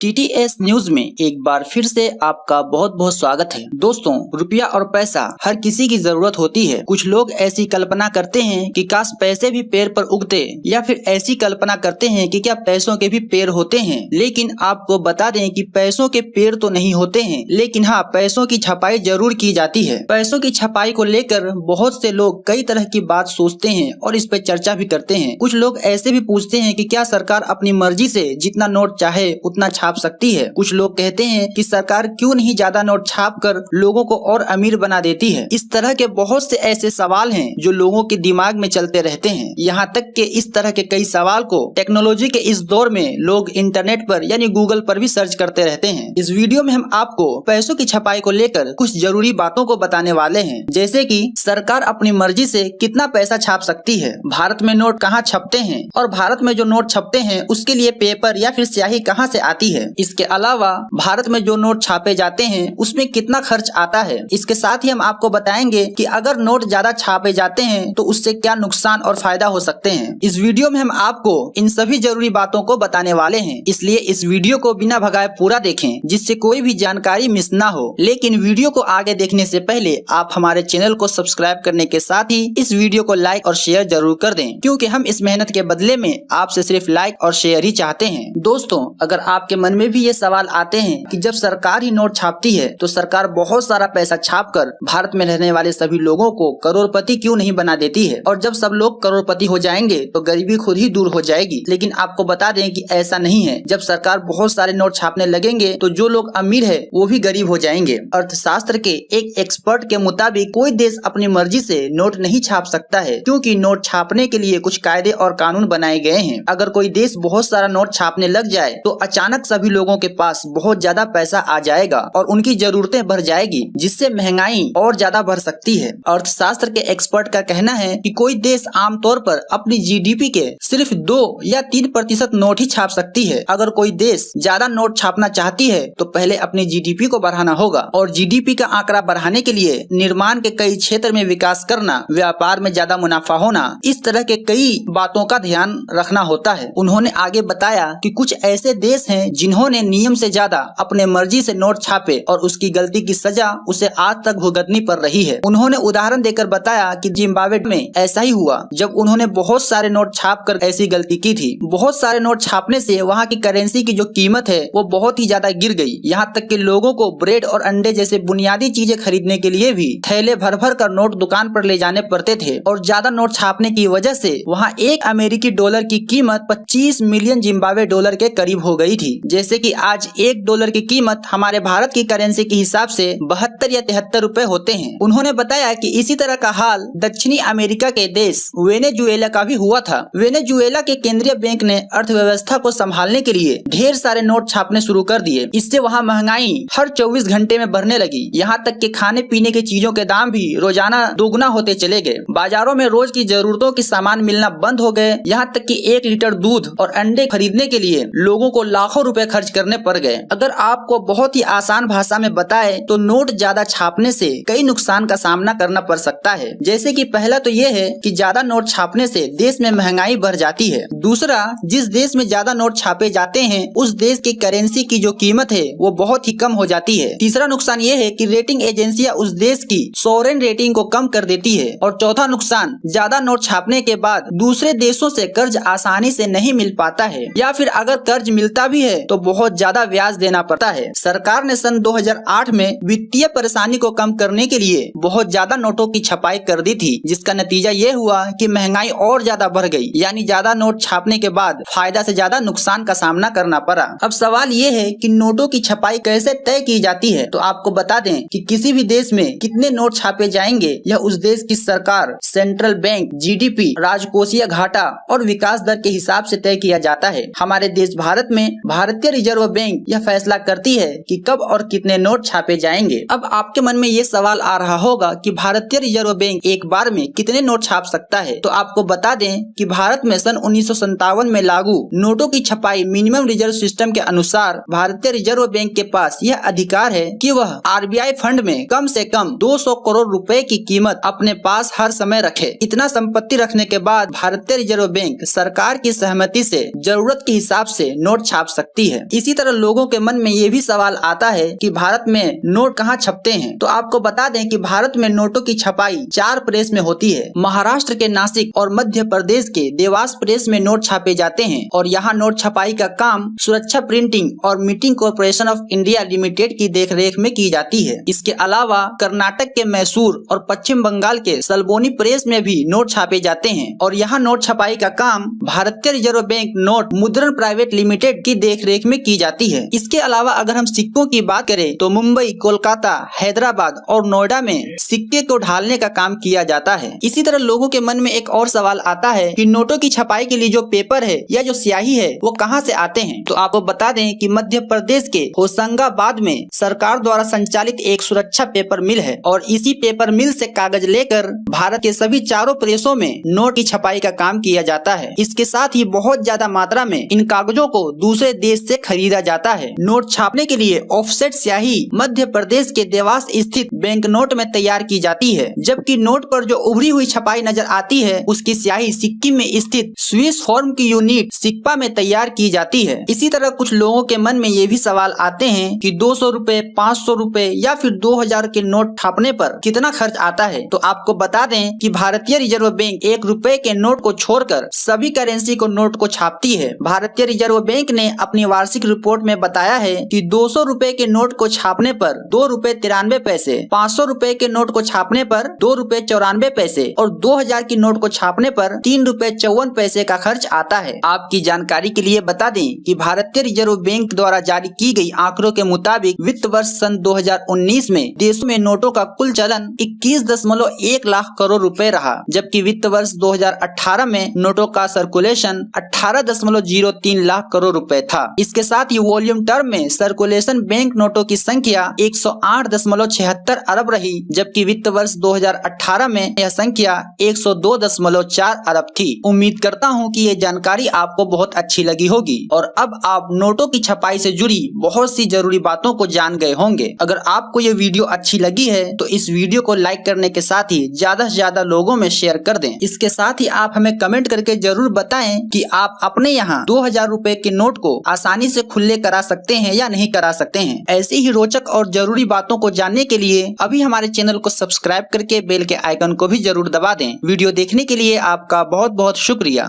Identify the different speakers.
Speaker 1: TTS news में एक बार फिर से आपका बहुत बहुत स्वागत है। दोस्तों, रुपया और पैसा हर किसी की जरूरत होती है। कुछ लोग ऐसी कल्पना करते हैं कि काश पैसे भी पेड़ पर उगते, या फिर ऐसी कल्पना करते हैं कि क्या पैसों के भी पेड़ होते हैं। लेकिन आपको बता दें कि पैसों के पेड़ तो नहीं होते हैं, लेकिन हाँ, पैसों की छपाई जरूर की जाती है। पैसों की छपाई को लेकर बहुत से लोग कई तरह की बात सोचते हैं और इस पर चर्चा भी करते हैं। कुछ लोग ऐसे भी पूछते हैं कि क्या सरकार अपनी मर्जी से जितना नोट चाहे उतना छाप सकती है। कुछ लोग कहते हैं कि सरकार क्यों नहीं ज्यादा नोट छाप कर लोगों को और अमीर बना देती है। इस तरह के बहुत से ऐसे सवाल हैं जो लोगों के दिमाग में चलते रहते हैं। यहाँ तक कि इस तरह के कई सवाल को टेक्नोलॉजी के इस दौर में लोग इंटरनेट पर यानी गूगल पर भी सर्च करते रहते हैं। इस वीडियो में हम आपको पैसों की छपाई को लेकर कुछ जरूरी बातों को बताने वाले हैं, जैसे कि सरकार अपनी मर्जी से कितना पैसा छाप सकती है, भारत में नोट कहाँ छपते हैं, और भारत में जो नोट छपते हैं उसके लिए पेपर या फिर स्याही कहाँ से आती है। इसके अलावा भारत में जो नोट छापे जाते हैं उसमें कितना खर्च आता है। इसके साथ ही हम आपको बताएंगे कि अगर नोट ज्यादा छापे जाते हैं तो उससे क्या नुकसान और फायदा हो सकते हैं। इस वीडियो में हम आपको इन सभी जरूरी बातों को बताने वाले हैं, इसलिए इस वीडियो को बिना भगाए पूरा देखें, जिससे कोई भी जानकारी मिस ना हो। लेकिन वीडियो को आगे देखने से पहले आप हमारे चैनल को सब्सक्राइब करने के साथ ही इस वीडियो को लाइक और शेयर जरूर कर दें, क्योंकि हम इस मेहनत के बदले में आपसे सिर्फ लाइक और शेयर ही चाहते हैं। दोस्तों, अगर आपके मन में भी ये सवाल आते हैं कि जब सरकार ही नोट छापती है तो सरकार बहुत सारा पैसा छापकर भारत में रहने वाले सभी लोगों को करोड़पति क्यों नहीं बना देती है, और जब सब लोग करोड़पति हो जाएंगे तो गरीबी खुद ही दूर हो जाएगी। लेकिन आपको बता दें कि ऐसा नहीं है। जब सरकार बहुत सारे नोट छापने लगेंगे तो जो लोग अमीर है वो भी गरीब हो जाएंगे। अर्थशास्त्र के एक एक्सपर्ट के मुताबिक कोई देश अपनी मर्जी से नोट नहीं छाप सकता है, क्योंकि नोट छापने के लिए कुछ कायदे और कानून बनाए गए हैं। अगर कोई देश बहुत सारा नोट छापने लग जाए तो अचानक सभी लोगों के पास बहुत ज्यादा पैसा आ जाएगा और उनकी जरूरतें बढ़ जाएगी, जिससे महंगाई और ज्यादा बढ़ सकती है। अर्थशास्त्र के एक्सपर्ट का कहना है कि कोई देश आमतौर पर अपनी जीडीपी के सिर्फ 2 या 3% नोट ही छाप सकती है। अगर कोई देश ज्यादा नोट छापना चाहती है तो पहले अपनी जीडीपी को बढ़ाना होगा, और जीडीपी का आंकड़ा बढ़ाने के लिए निर्माण के कई क्षेत्र में विकास करना, व्यापार में ज्यादा मुनाफा होना, इस तरह के कई बातों का ध्यान रखना होता है। उन्होंने आगे बताया कि कुछ ऐसे देश हैं जिन्होंने नियम से ज्यादा अपने मर्जी से नोट छापे और उसकी गलती की सजा उसे आज तक भुगतनी पड़ रही है। उन्होंने उदाहरण देकर बताया कि जिम्बाब्वे में ऐसा ही हुआ, जब उन्होंने बहुत सारे नोट छाप कर ऐसी गलती की थी। बहुत सारे नोट छापने से वहाँ की करेंसी की जो कीमत है वो बहुत ही ज्यादा गिर गई। यहाँ तक कि लोगों को ब्रेड और अंडे जैसे बुनियादी चीजें खरीदने के लिए भी थैले भर भर कर नोट दुकान पर ले जाने पड़ते थे, और ज्यादा नोट छापने की वजह से वहाँ एक अमेरिकी डॉलर की कीमत 25 मिलियन जिम्बाब्वे डॉलर के करीब हो गई थी। जैसे कि आज $1 की कीमत हमारे भारत की करेंसी के हिसाब से 72 या 73 रुपए होते हैं। उन्होंने बताया कि इसी तरह का हाल दक्षिणी अमेरिका के देश वेनेजुएला का भी हुआ था। वेनेजुएला के केंद्रीय बैंक ने अर्थव्यवस्था को संभालने के लिए ढेर सारे नोट छापने शुरू कर दिए। इससे वहाँ महंगाई हर 24 घंटे में बढ़ने लगी। यहाँ तक कि खाने पीने की चीजों के दाम भी रोजाना दोगुना होते चले गए। बाजारों में रोज की जरूरतों के सामान मिलना बंद हो गए। यहाँ तक कि 1 लीटर दूध और अंडे खरीदने के लिए लोगों को लाखों रुपए खर्च करने पड़ गए। अगर आपको बहुत ही आसान भाषा में बताए तो नोट ज्यादा छापने से कई नुकसान का सामना करना पड़ सकता है। जैसे कि पहला तो ये है कि ज्यादा नोट छापने से देश में महंगाई बढ़ जाती है। दूसरा, जिस देश में ज्यादा नोट छापे जाते हैं उस देश की करेंसी की जो कीमत है वो बहुत ही कम हो जाती है। तीसरा नुकसान ये है कि रेटिंग एजेंसियां उस देश की सॉवरेन रेटिंग को कम कर देती है। और चौथा नुकसान, ज्यादा नोट छापने के बाद दूसरे देशों से कर्ज आसानी से नहीं मिल पाता है, या फिर अगर कर्ज मिलता भी है तो बहुत ज्यादा ब्याज देना पड़ता है। सरकार ने सन 2008 में वित्तीय परेशानी को कम करने के लिए बहुत ज्यादा नोटों की छपाई कर दी थी, जिसका नतीजा ये हुआ कि महंगाई और ज्यादा बढ़ गई। यानी ज्यादा नोट छापने के बाद फायदा से ज्यादा नुकसान का सामना करना पड़ा। अब सवाल ये है कि नोटों की छपाई कैसे तय की जाती है। तो आपको बता दें कि किसी भी देश में कितने नोट छापे जाएंगे यह उस देश की सरकार, सेंट्रल बैंक, जीडीपी, राजकोषीय घाटा और विकास दर के हिसाब से तय किया जाता है। हमारे देश भारत में भारतीय रिजर्व बैंक यह फैसला करती है कि कब और कितने नोट छापे जाएंगे। अब आपके मन में ये सवाल आ रहा होगा कि भारतीय रिजर्व बैंक एक बार में कितने नोट छाप सकता है। तो आपको बता दें कि भारत में सन 1957 में लागू नोटों की छपाई मिनिमम रिजर्व सिस्टम के अनुसार भारतीय रिजर्व बैंक के पास यह अधिकार है कि वह आरबीआई फंड में कम से कम 200 करोड़ रुपए की कीमत अपने पास हर समय रखे। इतना संपत्ति रखने के बाद भारतीय रिजर्व बैंक सरकार की सहमति से जरूरत के हिसाब से नोट छाप सकती है। इसी तरह लोगों के मन में ये भी सवाल आता है कि भारत में नोट कहाँ छपते हैं। तो आपको बता दें कि भारत में नोटों की छपाई 4 प्रेस में होती है। महाराष्ट्र के नासिक और मध्य प्रदेश के देवास प्रेस में नोट छापे जाते हैं और यहाँ नोट छपाई का काम सुरक्षा प्रिंटिंग और meeting corporation of India limited की देखरेख में की जाती है। इसके अलावा कर्नाटक के मैसूर और पश्चिम बंगाल के सल्बोनी प्रेस में भी नोट छापे जाते हैं और यहाँ नोट छपाई का काम भारतीय रिजर्व बैंक नोट मुद्रण प्राइवेट लिमिटेड की देखरेख में की जाती है। इसके अलावा अगर हम सिक्कों की बात करें तो मुंबई, कोलकाता, हैदराबाद और नोएडा में सिक्के को ढालने का काम किया जाता है। इसी तरह लोगों के मन में एक और सवाल आता है कि नोटों की छपाई के लिए जो पेपर है या जो स्याही है वो कहां से आते हैं। तो आपको बता दें कि मध्य प्रदेश के होशंगाबाद में सरकार द्वारा संचालित एक सुरक्षा पेपर मिल है और इसी पेपर मिल से कागज लेकर भारत के सभी चारों प्रेसों में नोट की छपाई का काम किया जाता है। इसके साथ ही बहुत ज्यादा मात्रा में इन कागजों को दूसरे देश से खरीदा जाता है। नोट छापने के लिए ऑफसेट स्याही मध्य प्रदेश के देवास स्थित बैंक नोट में तैयार की जाती है, जबकि नोट पर जो उभरी हुई छपाई नजर आती है उसकी स्याही सिक्किम में स्थित स्विस फॉर्म की यूनिट सिक्पा में तैयार की जाती है। इसी तरह कुछ लोगों के मन में ये भी सवाल आते हैं कि 200 रुपए, 500 रुपए या फिर 2000 के नोट छापने पर कितना खर्च आता है। तो आपको बता दें कि भारतीय रिजर्व बैंक 1 रुपए के नोट को छोड़कर सभी करेंसी को नोट को छापती है। भारतीय रिजर्व बैंक ने अपनी वार्षिक रिपोर्ट में बताया है कि 200 रुपए के नोट को छापने पर 2 रुपए 93 पैसे, 500 रुपए के नोट को छापने पर 2 रुपए 94 पैसे और 2000 की नोट को छापने पर 3 रुपए 54 पैसे का खर्च आता है। आपकी जानकारी के लिए बता दें कि भारतीय रिजर्व बैंक द्वारा जारी की गई आंकड़ों के मुताबिक वित्त वर्ष सन 2019 में देश में नोटों का कुल चलन 21.1 लाख करोड़ रुपए रहा, जबकि वित्त वर्ष 2018 में नोटों का सर्कुलेशन 18.03 लाख करोड़ रुपए था। इसके साथ ही वॉल्यूम टर्म में सर्कुलेशन बैंक नोटों की संख्या 108.76 अरब रही, जबकि वित्त वर्ष 2018 में यह संख्या 102.4 अरब थी। उम्मीद करता हूं कि ये जानकारी आपको बहुत अच्छी लगी होगी और अब आप नोटों की छपाई से जुड़ी बहुत सी जरूरी बातों को जान गए होंगे। अगर आपको ये वीडियो अच्छी लगी है तो इस वीडियो को लाइक करने के साथ ही ज्यादा से ज्यादा लोगों में शेयर कर दें। इसके साथ ही आप हमें कमेंट करके जरूर बताएं कि आप अपने यहाँ 2000 रुपए के नोट को आसानी से खुले करा सकते हैं या नहीं करा सकते हैं। ऐसी ही रोचक और जरूरी बातों को जानने के लिए अभी हमारे चैनल को सब्सक्राइब करके बेल के आइकन को भी जरूर दबा दें। वीडियो देखने के लिए आपका बहुत बहुत शुक्रिया।